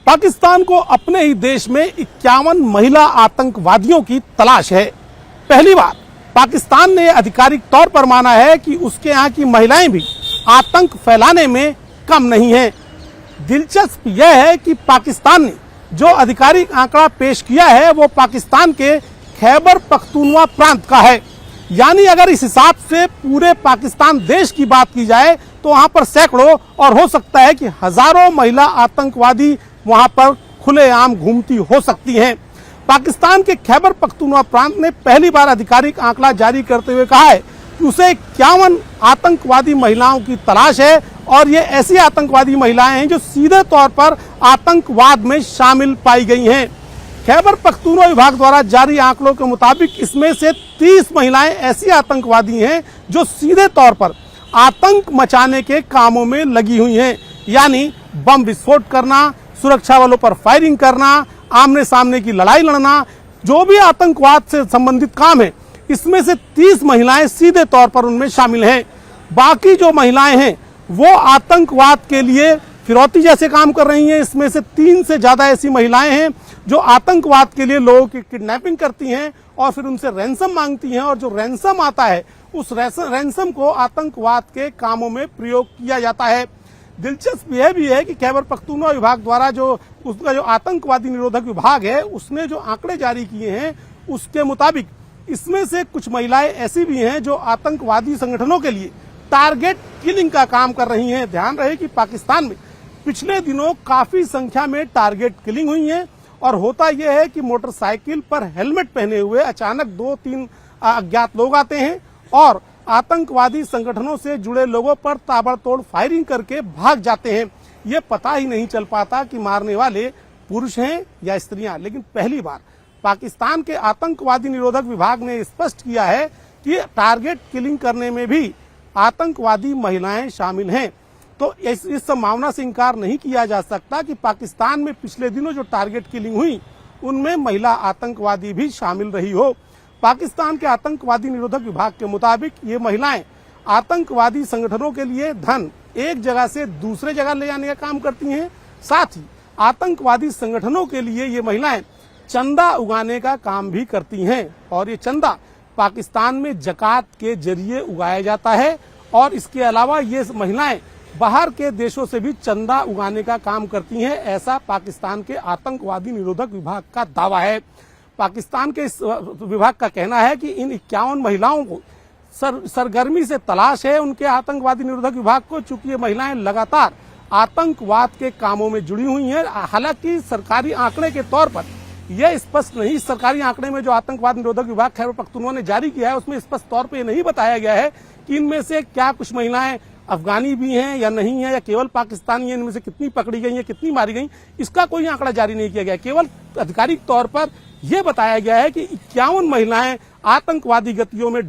पाकिस्तान को अपने ही देश में 51 महिला आतंकवादियों की तलाश है। पहली बार पाकिस्तान ने आधिकारिक तौर पर माना है कि उसके यहाँ की महिलाएं भी आतंक फैलाने में कम नहीं हैं। दिलचस्प यह है कि पाकिस्तान ने जो आधिकारिक आंकड़ा पेश किया है वो पाकिस्तान के खैबर पख्तूनवा प्रांत का है। यानी अगर इस हिसाब से पूरे पाकिस्तान देश की बात की जाए तो वहां पर सैकड़ों और हो सकता है कि हजारों महिला आतंकवादी वहां पर खुलेआम घूमती हो सकती हैं। पाकिस्तान के खैबर पख्तूनवा प्रांत ने पहली बार आधिकारिक आंकड़ा जारी करते हुए कहा है कि उसे 51 आतंकवादी महिलाओं की तलाश है और ये ऐसी आतंकवादी महिलाएं हैं जो सीधे तौर पर आतंकवाद में शामिल पाई गई हैं। खैबर पख्तूनवा विभाग द्वारा जारी आंकड़ों के मुताबिक इसमें से 30 महिलाएं ऐसी आतंकवादी हैं जो सीधे तौर पर आतंक मचाने के कामों में लगी हुई हैं, यानी बम विस्फोट करना, सुरक्षा बलों पर फायरिंग करना, आमने सामने की लड़ाई लड़ना, जो भी आतंकवाद से संबंधित काम है, इसमें से 30 महिलाएं सीधे तौर पर उनमें शामिल हैं। बाकी जो महिलाएं हैं वो आतंकवाद के लिए फिरौती जैसे काम कर रही हैं। इसमें से 3 से ज्यादा ऐसी महिलाएं हैं जो आतंकवाद के लिए लोगों की किडनैपिंग करती हैं और फिर उनसे रैंसम मांगती हैं, और जो रैंसम आता है उस रैंसम को आतंकवाद के कामों में प्रयोग किया जाता है। दिलचस्प यह भी है कि खैबर पख्तूनवा विभाग द्वारा उसका जो आतंकवादी निरोधक विभाग है उसने जो आंकड़े जारी किए हैं उसके मुताबिक इसमें से कुछ महिलाएं ऐसी भी हैं जो आतंकवादी संगठनों के लिए टारगेट किलिंग का काम कर रही हैं। ध्यान रहे कि पाकिस्तान में पिछले दिनों काफी संख्या में टारगेट किलिंग हुई है और होता यह है कि मोटरसाइकिल पर हेलमेट पहने हुए अचानक 2-3 अज्ञात लोग आते हैं और आतंकवादी संगठनों से जुड़े लोगों पर ताबड़तोड़ फायरिंग करके भाग जाते हैं। ये पता ही नहीं चल पाता कि मारने वाले पुरुष हैं या स्त्रियां। लेकिन पहली बार पाकिस्तान के आतंकवादी निरोधक विभाग ने स्पष्ट किया है कि टारगेट किलिंग करने में भी आतंकवादी महिलाएं शामिल हैं। तो इस संभावना से इंकार नहीं किया जा सकता कि पाकिस्तान में पिछले दिनों जो टारगेट किलिंग हुई उनमें महिला आतंकवादी भी शामिल रही हो। पाकिस्तान के आतंकवादी निरोधक विभाग के मुताबिक ये महिलाएं आतंकवादी संगठनों के लिए धन एक जगह से दूसरे जगह ले जाने का काम करती हैं। साथ ही आतंकवादी संगठनों के लिए ये महिलाएं चंदा उगाने का काम भी करती हैं और ये चंदा पाकिस्तान में जकात के जरिए उगाया जाता है। और इसके अलावा ये महिलाएं बाहर के देशों से भी चंदा उगाने का काम करती हैं, ऐसा पाकिस्तान के आतंकवादी निरोधक विभाग का दावा है। पाकिस्तान के इस विभाग का कहना है कि इन 51 महिलाओं को सरगर्मी से तलाश है उनके आतंकवादी निरोधक विभाग को, चूंकि ये महिलाएं लगातार आतंकवाद के कामों में जुड़ी हुई हैं। हालांकि सरकारी आंकड़े के तौर पर यह स्पष्ट नहीं, सरकारी आंकड़े में जो आतंकवाद निरोधक विभाग खैबर पख्तूनवा ने जारी किया है उसमें स्पष्ट तौर पर यह नहीं बताया गया है कि इनमें से क्या कुछ महिलाएं अफगानी भी हैं या नहीं है, या केवल पाकिस्तानी है, इनमें से कितनी पकड़ी गई है, कितनी मारी गई, इसका कोई आंकड़ा जारी नहीं किया गया। केवल आधिकारिक तौर पर यह बताया गया है कि 51 महिलाएं आतंकवादी गतिविधियों में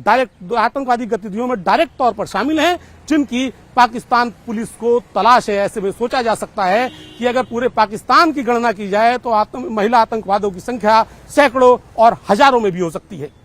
डायरेक्ट तौर पर शामिल हैं, जिनकी पाकिस्तान पुलिस को तलाश है। ऐसे में सोचा जा सकता है कि अगर पूरे पाकिस्तान की गणना की जाए तो महिला आतंकवादियों की संख्या सैकड़ों और हजारों में भी हो सकती है।